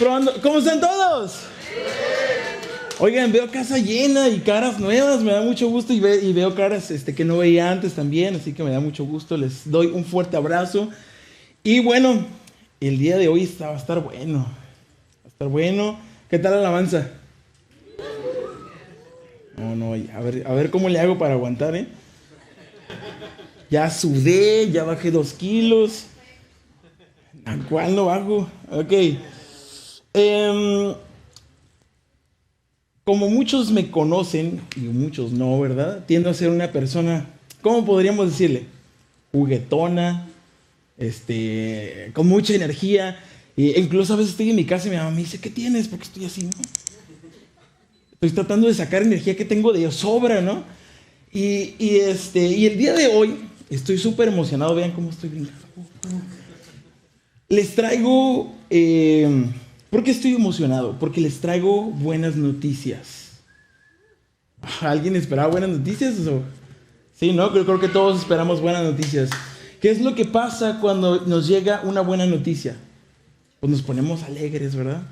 Probando. ¿Cómo están todos? Oigan, veo casa llena y caras nuevas, me da mucho gusto y veo caras que no veía antes también, así que me da mucho gusto, les doy un fuerte abrazo. Y bueno, el día de hoy va a estar bueno, ¿Qué tal la alabanza? No, a ver cómo le hago para aguantar, ¿eh? Ya sudé, ya bajé 2 kilos. ¿A cuál no bajo? Ok. Como muchos me conocen, y muchos no, ¿verdad? Tiendo a ser una persona, ¿cómo podríamos decirle? Juguetona, con mucha energía. E incluso a veces estoy en mi casa y mi mamá me dice, ¿qué tienes? ¿Por qué estoy así, no? Estoy tratando de sacar energía que tengo de sobra, ¿no? Y el día de hoy estoy súper emocionado. Vean cómo estoy brincando. Les traigo... ¿Por qué estoy emocionado? Porque les traigo buenas noticias. ¿Alguien esperaba buenas noticias? Sí, ¿no? Creo que todos esperamos buenas noticias. ¿Qué es lo que pasa cuando nos llega una buena noticia? Pues nos ponemos alegres, ¿verdad?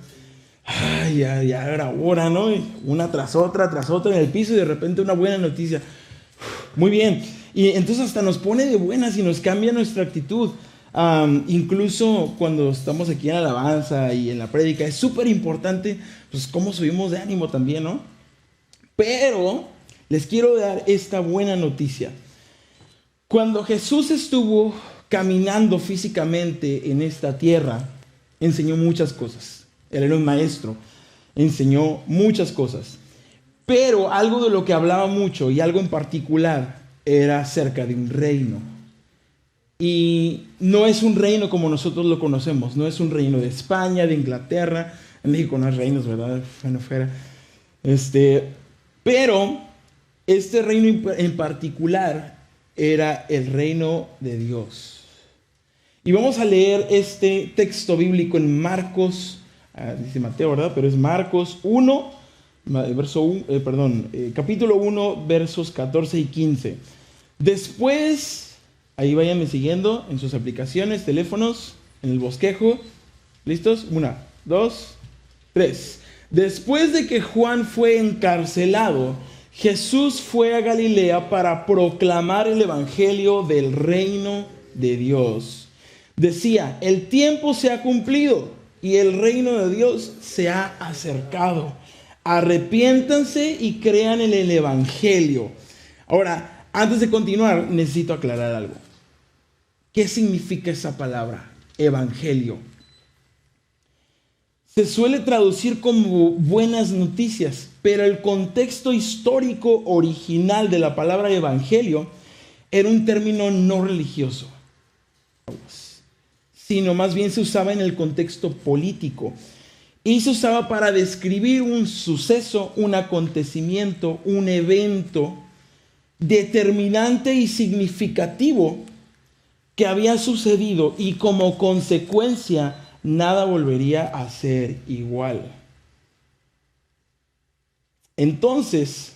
Ay, ya era hora, ¿no? Una tras otra en el piso y de repente una buena noticia. Muy bien. Y entonces hasta nos pone de buenas y nos cambia nuestra actitud. Incluso cuando estamos aquí en la alabanza y en la prédica, es súper importante, pues, cómo subimos de ánimo también, ¿no? Pero les quiero dar esta buena noticia. Cuando Jesús estuvo caminando físicamente en esta tierra, enseñó muchas cosas. Él era un maestro, enseñó muchas cosas. Pero algo de lo que hablaba mucho, y algo en particular, era acerca de un reino. Y no es un reino como nosotros lo conocemos. No es un reino de España, de Inglaterra. En México no hay reinos, ¿verdad? Bueno, fuera. Pero este reino en particular era el reino de Dios. Y vamos a leer este texto bíblico en Marcos, dice Mateo, ¿verdad? Pero es Marcos 1, capítulo 1, versos 14 y 15. Después... Ahí váyanme siguiendo en sus aplicaciones, teléfonos, en el bosquejo. ¿Listos? 1, 2, 3. Después de que Juan fue encarcelado, Jesús fue a Galilea para proclamar el evangelio del reino de Dios. Decía, el tiempo se ha cumplido y el reino de Dios se ha acercado. Arrepiéntanse y crean en el evangelio. Ahora, antes de continuar, necesito aclarar algo. ¿Qué significa esa palabra? Evangelio. Se suele traducir como buenas noticias, pero el contexto histórico original de la palabra evangelio era un término no religioso, sino más bien se usaba en el contexto político. Y se usaba para describir un suceso, un acontecimiento, un evento determinante y significativo que había sucedido y como consecuencia nada volvería a ser igual. Entonces,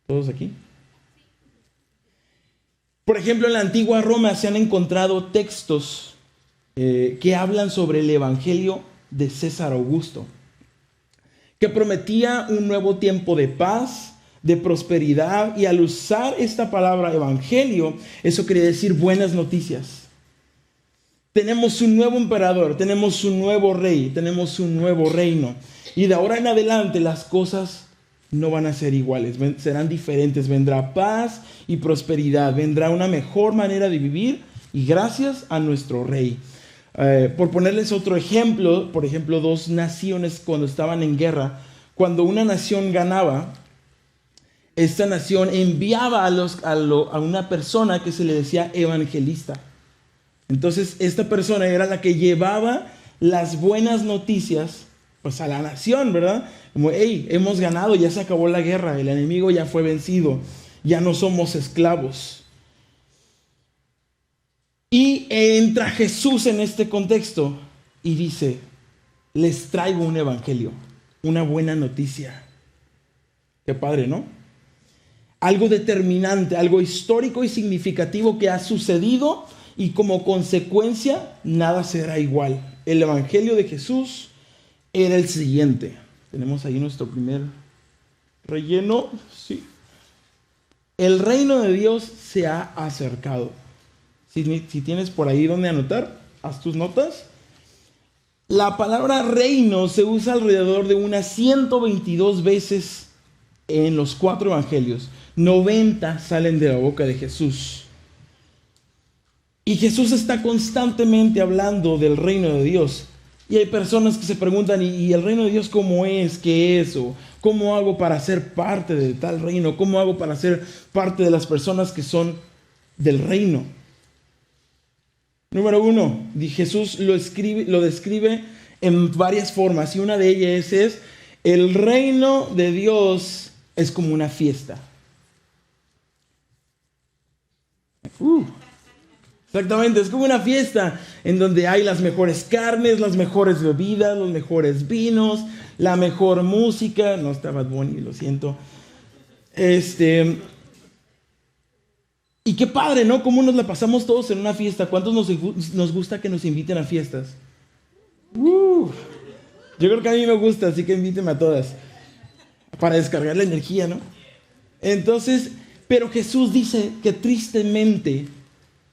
¿todos aquí? Por ejemplo, en la antigua Roma se han encontrado textos que hablan sobre el evangelio de César Augusto, que prometía un nuevo tiempo de paz, de prosperidad, y al usar esta palabra evangelio, eso quiere decir buenas noticias. Tenemos un nuevo emperador, tenemos un nuevo rey, tenemos un nuevo reino, y de ahora en adelante las cosas no van a ser iguales, serán diferentes. Vendrá paz y prosperidad, vendrá una mejor manera de vivir, y gracias a nuestro rey. Por ponerles otro ejemplo, por ejemplo, 2 naciones cuando estaban en guerra, cuando una nación ganaba, esta nación enviaba a una persona que se le decía evangelista. Entonces, esta persona era la que llevaba las buenas noticias, pues, a la nación, ¿verdad? Como, hey, hemos ganado, ya se acabó la guerra, el enemigo ya fue vencido, ya no somos esclavos. Y entra Jesús en este contexto y dice, les traigo un evangelio, una buena noticia. Qué padre, ¿no? Algo determinante, algo histórico y significativo que ha sucedido y como consecuencia nada será igual. El evangelio de Jesús era el siguiente. Tenemos ahí nuestro primer relleno. Sí. El reino de Dios se ha acercado. Si tienes por ahí donde anotar, haz tus notas. La palabra reino se usa alrededor de unas 122 veces en los 4 evangelios. 90 salen de la boca de Jesús. Y Jesús está constantemente hablando del reino de Dios. Y hay personas que se preguntan, ¿y el reino de Dios cómo es? ¿Qué es? ¿O cómo hago para ser parte de tal reino? ¿Cómo hago para ser parte de las personas que son del reino? Número 1, Jesús lo describe en varias formas. Y una de ellas es, el reino de Dios es como una fiesta. Exactamente, es como una fiesta en donde hay las mejores carnes, las mejores bebidas, los mejores vinos, la mejor música. No está Bad Bunny, lo siento. Y qué padre, ¿no? Cómo nos la pasamos todos en una fiesta. ¿Cuántos nos gusta que nos inviten a fiestas? Yo creo que a mí me gusta, así que invíteme a todas. Para descargar la energía, ¿no? Entonces, pero Jesús dice que tristemente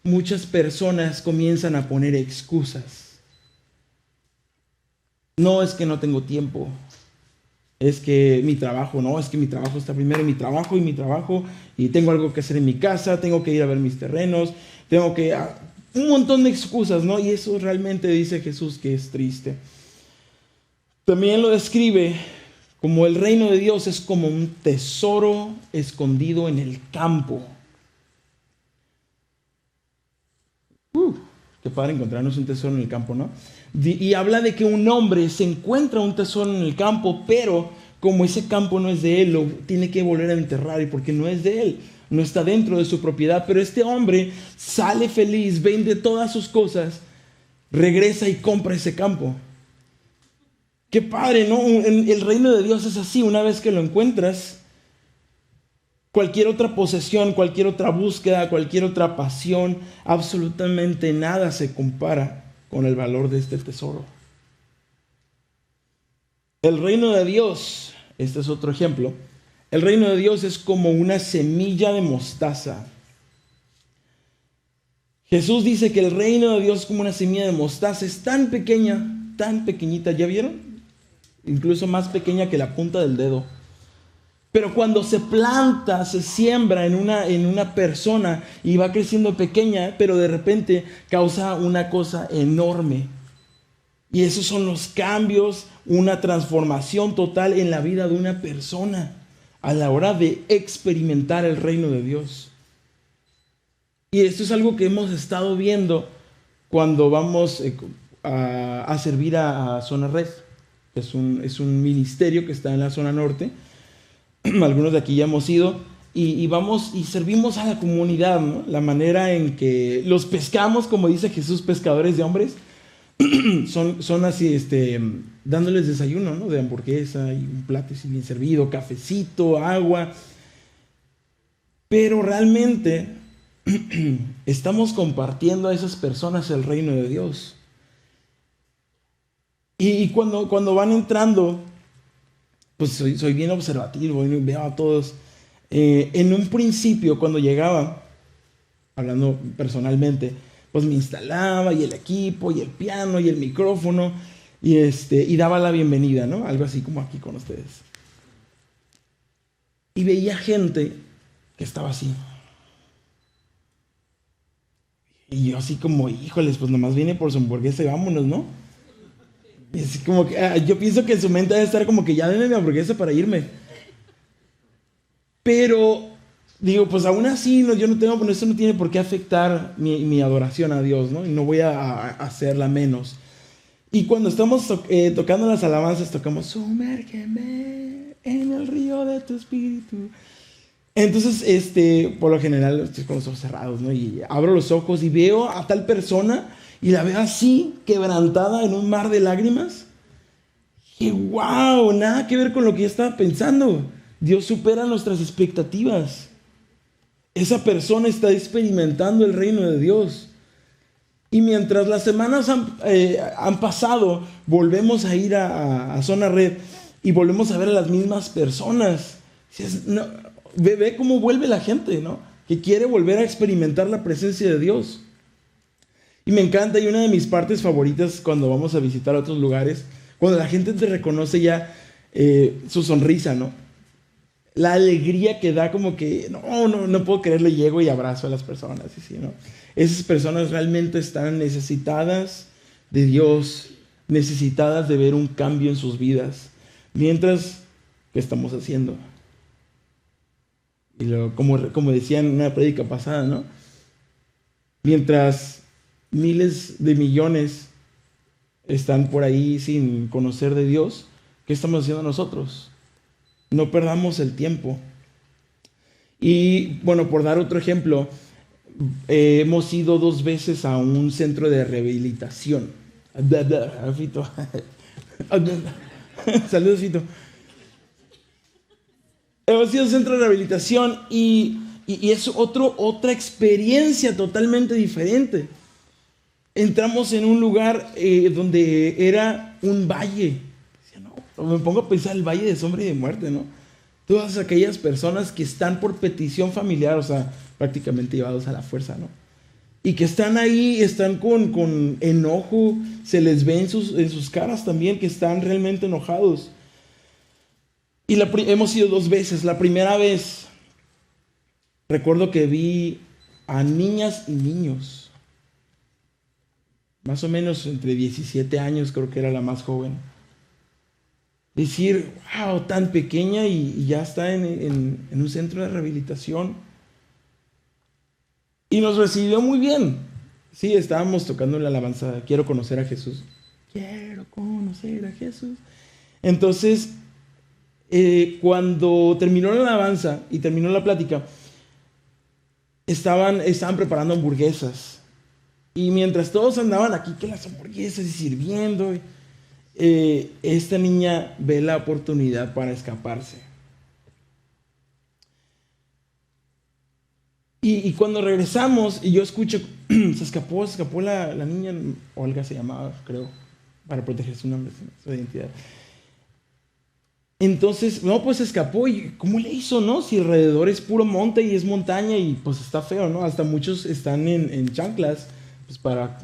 muchas personas comienzan a poner excusas. No, es que no tengo tiempo. Es que mi trabajo, no, es que mi trabajo está primero, mi trabajo, y tengo algo que hacer en mi casa, tengo que ir a ver mis terrenos, tengo que... un montón de excusas, ¿no? Y eso realmente dice Jesús que es triste. También lo describe como el reino de Dios es como un tesoro escondido en el campo. Qué padre encontrarnos un tesoro en el campo, ¿no? Y habla de que un hombre se encuentra un tesoro en el campo, pero como ese campo no es de él, lo tiene que volver a enterrar, y porque no es de él, no está dentro de su propiedad. Pero este hombre sale feliz, vende todas sus cosas, regresa y compra ese campo. Qué padre, ¿no? El reino de Dios es así. Una vez que lo encuentras, cualquier otra posesión, cualquier otra búsqueda, cualquier otra pasión, absolutamente nada se compara con el valor de este tesoro. El reino de Dios, este es otro ejemplo. El reino de Dios es como una semilla de mostaza. Jesús dice que el reino de Dios es como una semilla de mostaza. Es tan pequeña, tan pequeñita. ¿Ya vieron? Incluso más pequeña que la punta del dedo. Pero cuando se planta, se siembra en una persona y va creciendo pequeña, pero de repente causa una cosa enorme. Y esos son los cambios, una transformación total en la vida de una persona a la hora de experimentar el reino de Dios. Y esto es algo que hemos estado viendo cuando vamos a servir a Zona Red. Es un ministerio que está en la zona norte. Algunos de aquí ya hemos ido y vamos y servimos a la comunidad, ¿no? La manera en que los pescamos, como dice Jesús, pescadores de hombres, son así, dándoles desayuno, ¿no? De hamburguesa y un plato así bien servido, cafecito, agua. Pero realmente estamos compartiendo a esas personas el reino de Dios. Y cuando van entrando, pues soy bien observativo y veo a todos. En un principio, cuando llegaba, hablando personalmente, pues me instalaba y el equipo y el piano y el micrófono y daba la bienvenida, ¿no? Algo así como aquí con ustedes. Y veía gente que estaba así. Y yo así como, híjoles, pues nomás viene por su hamburguesa y vámonos, ¿no? Y así como que, yo pienso que en su mente debe estar como que ya denme mi hamburguesa para irme. Pero digo, pues aún así, yo no tengo, eso no tiene por qué afectar mi adoración a Dios, ¿no? Y no voy a hacerla menos. Y cuando estamos tocando las alabanzas, tocamos, sumérgeme en el río de tu espíritu. Entonces, por lo general, estoy con los ojos cerrados, ¿no? Y abro los ojos y veo a tal persona y la veo así, quebrantada en un mar de lágrimas. Y wow, nada que ver con lo que yo estaba pensando. Dios supera nuestras expectativas. Esa persona está experimentando el reino de Dios. Y mientras las semanas han pasado, volvemos a ir a Zona Red y volvemos a ver a las mismas personas. No, ve cómo vuelve la gente, ¿no? Que quiere volver a experimentar la presencia de Dios. Y me encanta, y una de mis partes favoritas cuando vamos a visitar otros lugares, cuando la gente te reconoce ya su sonrisa, ¿no? La alegría que da, como que no puedo creerlo, llego y abrazo a las personas, ¿sí, no? Esas personas realmente están necesitadas de Dios, necesitadas de ver un cambio en sus vidas. Mientras, ¿qué estamos haciendo? Y como decía en una prédica pasada, ¿no? Mientras miles de millones están por ahí sin conocer de Dios, ¿qué estamos haciendo nosotros? No perdamos el tiempo. Y bueno, por dar otro ejemplo, hemos ido 2 veces a un centro de rehabilitación. Fito. Saludos, Fito. Hemos ido a un centro de rehabilitación y es otra experiencia totalmente diferente. Entramos en un lugar donde era un valle. Me pongo a pensar el valle de sombra y de muerte, ¿no? Todas aquellas personas que están por petición familiar, o sea, prácticamente llevados a la fuerza, ¿no? Y que están ahí, están con enojo, se les ve en sus caras también que están realmente enojados. Y hemos ido 2 veces. La primera vez, recuerdo que vi a niñas y niños, más o menos entre 17 años, creo que era la más joven. Decir, wow, tan pequeña y ya está en un centro de rehabilitación. Y nos recibió muy bien. Sí, estábamos tocando la alabanza, quiero conocer a Jesús. Quiero conocer a Jesús. Entonces, cuando terminó la alabanza y terminó la plática, estaban preparando hamburguesas. Y mientras todos andaban aquí, que las hamburguesas y sirviendo, esta niña ve la oportunidad para escaparse. Y cuando regresamos, y yo escucho, se escapó la niña, Olga se llamaba, creo, para proteger su nombre, su identidad. Entonces, pues se escapó, y ¿cómo le hizo, no? Si alrededor es puro monte y es montaña, y pues está feo, ¿no? Hasta muchos están en chanclas, pues para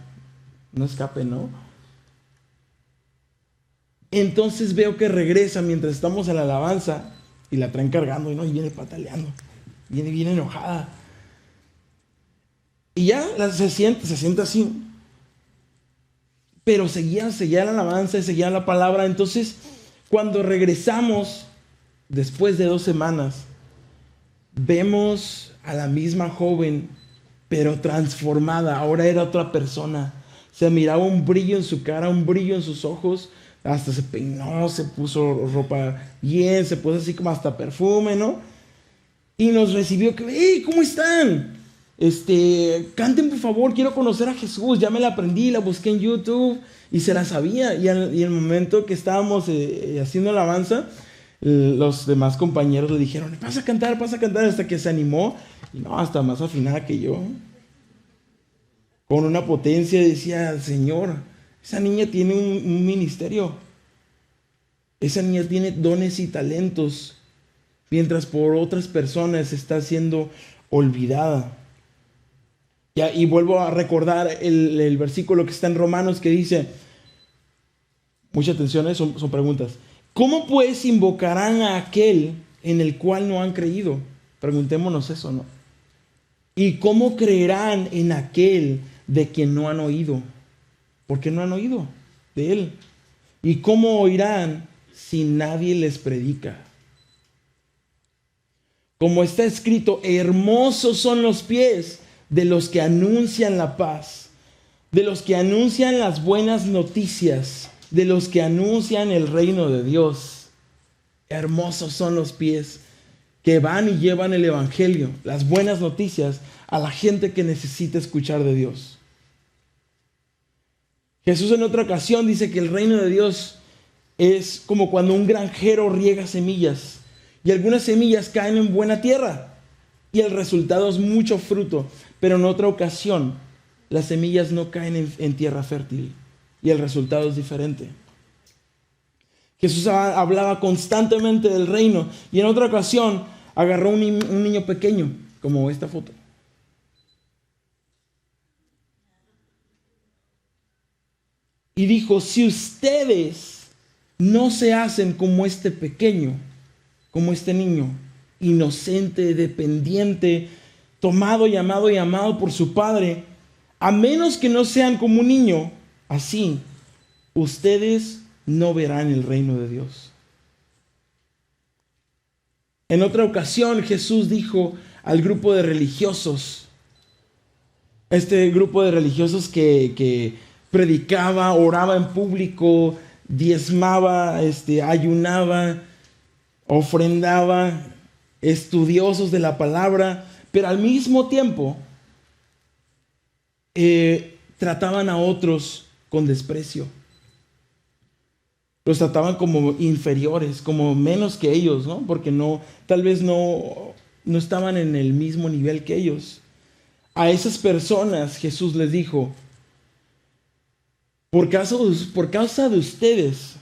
no escape, ¿no? Entonces veo que regresa mientras estamos en la alabanza, y la traen cargando, ¿no? Y viene pataleando, viene enojada. Y ya se sienta así. Pero seguía la alabanza, seguía la palabra. Entonces, cuando regresamos, después de 2 semanas, vemos a la misma joven, pero transformada. Ahora era otra persona. Se miraba un brillo en su cara, un brillo en sus ojos. Hasta se peinó, se puso ropa bien, se puso así como hasta perfume, ¿no? Y nos recibió que, hey, ¿cómo están? Canten por favor, quiero conocer a Jesús. Ya me la aprendí, la busqué en YouTube y se la sabía. Y el momento que estábamos haciendo la alabanza, los demás compañeros le dijeron, pasa a cantar, hasta que se animó. Y no, hasta más afinada que yo. Con una potencia decía, Señor, esa niña tiene un ministerio. Esa niña tiene dones y talentos, mientras por otras personas está siendo olvidada. Y vuelvo a recordar el versículo que está en Romanos que dice, mucha atención, son preguntas. ¿Cómo pues invocarán a aquel en el cual no han creído? Preguntémonos eso, ¿no? ¿Y cómo creerán en aquel de quien no han oído? Porque no han oído de él. ¿Y cómo oirán si nadie les predica? Como está escrito, hermosos son los pies de los que anuncian la paz, de los que anuncian las buenas noticias, de los que anuncian el reino de Dios. Hermosos son los pies que van y llevan el evangelio, las buenas noticias a la gente que necesita escuchar de Dios. Jesús en otra ocasión dice que el reino de Dios es como cuando un granjero riega semillas y algunas semillas caen en buena tierra y el resultado es mucho fruto. Pero en otra ocasión las semillas no caen en tierra fértil y el resultado es diferente. Jesús hablaba constantemente del reino y en otra ocasión agarró un niño pequeño, como esta foto. Y dijo, si ustedes no se hacen como este pequeño, como este niño, inocente, dependiente, tomado y amado por su padre, a menos que no sean como un niño, así, ustedes no verán el reino de Dios. En otra ocasión Jesús dijo al grupo de religiosos, este grupo de religiosos que predicaba, oraba en público, diezmaba, ayunaba, ofrendaba, estudiosos de la palabra, pero al mismo tiempo trataban a otros con desprecio. Los trataban como inferiores, como menos que ellos, ¿no? Porque tal vez no estaban en el mismo nivel que ellos. A esas personas Jesús les dijo, por causa de ustedes,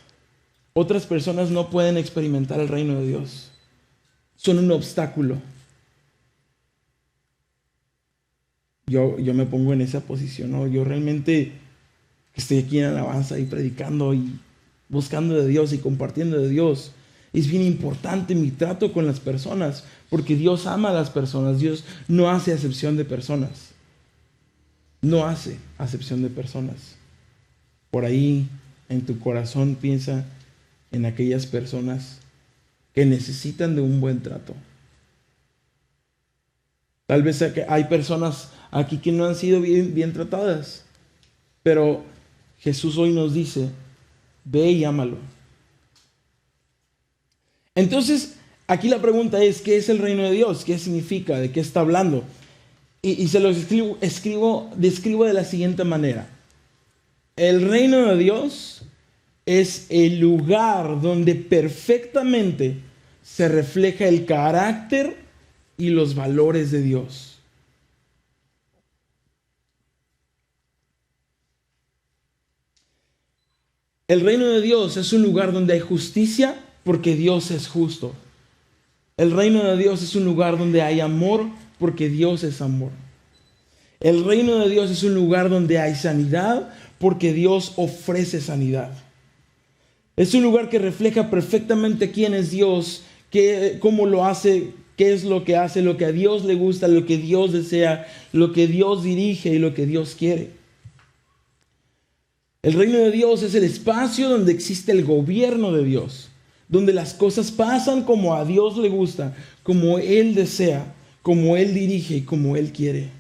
otras personas no pueden experimentar el reino de Dios. Son un obstáculo. Yo me pongo en esa posición, ¿no? Yo realmente estoy aquí en alabanza y predicando y buscando de Dios y compartiendo de Dios. Es bien importante mi trato con las personas, porque Dios ama a las personas. Dios no hace acepción de personas. No hace acepción de personas. Por ahí, en tu corazón, piensa en aquellas personas que necesitan de un buen trato. Tal vez hay personas aquí que no han sido bien tratadas, pero Jesús hoy nos dice, ve y ámalo. Entonces, aquí la pregunta es, ¿qué es el reino de Dios? ¿Qué significa? ¿De qué está hablando? Y se los describo de la siguiente manera. El reino de Dios es el lugar donde perfectamente se refleja el carácter y los valores de Dios. El reino de Dios es un lugar donde hay justicia porque Dios es justo. El reino de Dios es un lugar donde hay amor porque Dios es amor. El reino de Dios es un lugar donde hay sanidad porque Dios ofrece sanidad. Es un lugar que refleja perfectamente quién es Dios, cómo lo hace, qué es lo que hace, lo que a Dios le gusta, lo que Dios desea, lo que Dios dirige y lo que Dios quiere. El reino de Dios es el espacio donde existe el gobierno de Dios, donde las cosas pasan como a Dios le gusta, como Él desea, como Él dirige y como Él quiere.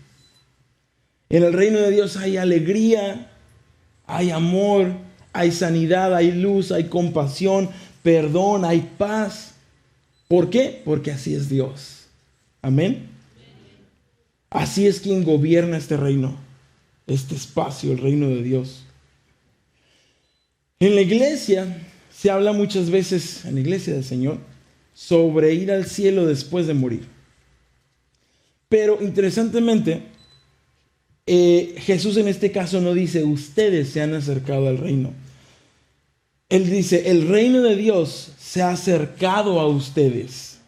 En el reino de Dios hay alegría, hay amor, hay sanidad, hay luz, hay compasión, perdón, hay paz. ¿Por qué? Porque así es Dios. Amén. Así es quien gobierna este reino, este espacio, el reino de Dios. En la iglesia se habla muchas veces, en la iglesia del Señor, sobre ir al cielo después de morir. Pero interesantemente, Jesús en este caso no dice, ustedes se han acercado al reino. Él dice, el reino de Dios se ha acercado a ustedes.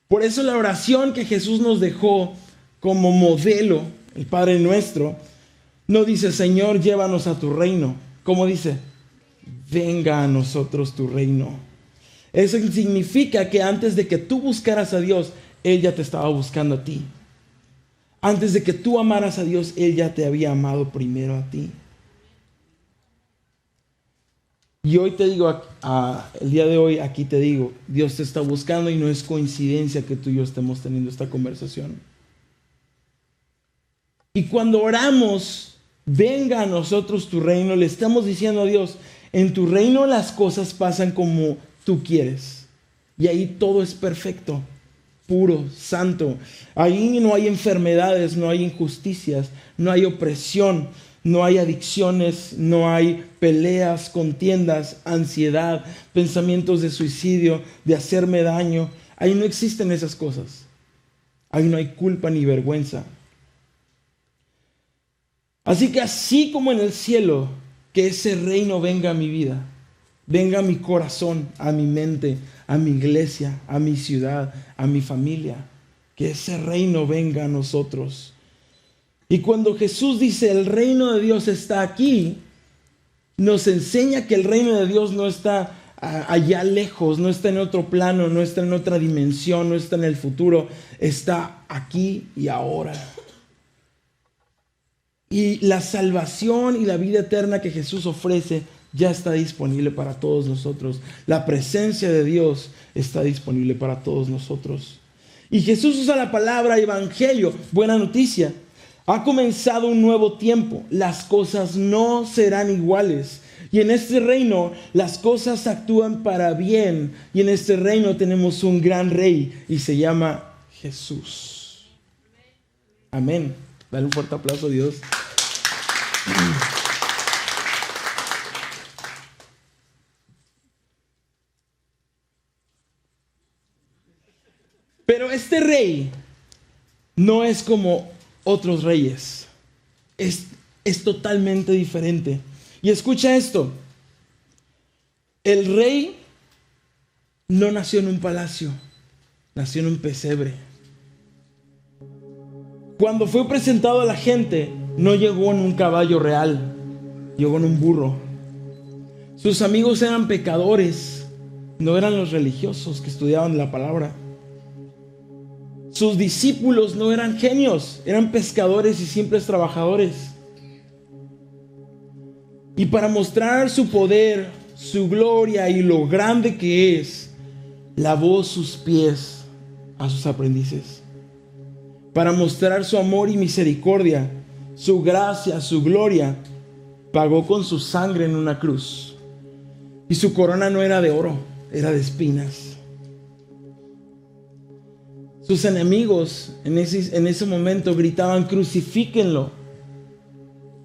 Por eso la oración que Jesús nos dejó como modelo, el Padre Nuestro, no dice, Señor, llévanos a tu reino. ¿Cómo dice? Venga a nosotros tu reino. Eso significa que antes de que tú buscaras a Dios, Él ya te estaba buscando a ti. Antes de que tú amaras a Dios, Él ya te había amado primero a ti. Y hoy te digo, el día de hoy aquí te digo, Dios te está buscando y no es coincidencia que tú y yo estemos teniendo esta conversación. Y cuando oramos, venga a nosotros tu reino, le estamos diciendo a Dios, en tu reino las cosas pasan como tú quieres. Y ahí todo es perfecto, puro, santo. Ahí no hay enfermedades, no hay injusticias, no hay opresión, no hay adicciones, no hay peleas, contiendas, ansiedad, pensamientos de suicidio, de hacerme daño. Ahí no existen esas cosas. Ahí no hay culpa ni vergüenza. Así que así como en el cielo, que ese reino venga a mi vida, venga a mi corazón, a mi mente, a mi iglesia, a mi ciudad, a mi familia. Que ese reino venga a nosotros. Y cuando Jesús dice el reino de Dios está aquí, nos enseña que el reino de Dios no está allá lejos, no está en otro plano, no está en otra dimensión, no está en el futuro, está aquí y ahora. Y la salvación y la vida eterna que Jesús ofrece ya está disponible para todos nosotros. La presencia de Dios está disponible para todos nosotros. Y Jesús usa la palabra evangelio, buena noticia. Ha comenzado un nuevo tiempo. Las cosas no serán iguales. Y en este reino las cosas actúan para bien. Y en este reino tenemos un gran rey y se llama Jesús. Amén. Dale un fuerte aplauso a Dios. Pero este rey no es como otros reyes. Es totalmente diferente. Y escucha esto. El rey no nació en un palacio, nació en un pesebre. Cuando fue presentado a la gente, no llegó en un caballo real, llegó en un burro. Sus amigos eran pecadores, no eran los religiosos que estudiaban la palabra. Sus discípulos no eran genios, eran pescadores y simples trabajadores. Y para mostrar su poder, su gloria y lo grande que es, lavó sus pies a sus aprendices. Para mostrar su amor y misericordia, su gracia, su gloria, pagó con su sangre en una cruz. Y su corona no era de oro, era de espinas. Sus enemigos en ese momento gritaban: crucifíquenlo.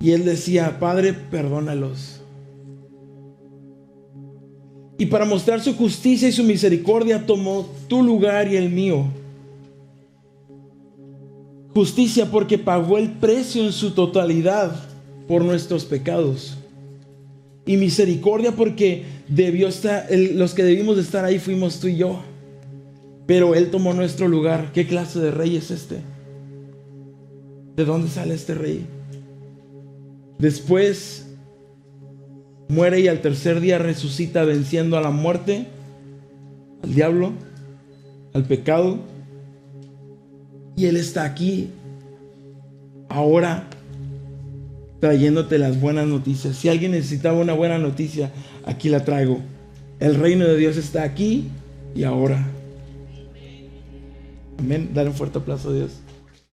Y él decía: Padre, perdónalos. Y para mostrar su justicia y su misericordia, tomó tu lugar y el mío. Justicia porque pagó el precio en su totalidad por nuestros pecados. Y misericordia porque los que debimos de estar ahí fuimos tú y yo. Pero Él tomó nuestro lugar. ¿Qué clase de rey es este? ¿De dónde sale este rey? Después muere y al tercer día resucita, venciendo a la muerte, al diablo, al pecado. Y Él está aquí ahora trayéndote las buenas noticias. Si alguien necesitaba una buena noticia, aquí la traigo. El reino de Dios está aquí y ahora. Amén. Dale un fuerte aplauso a Dios.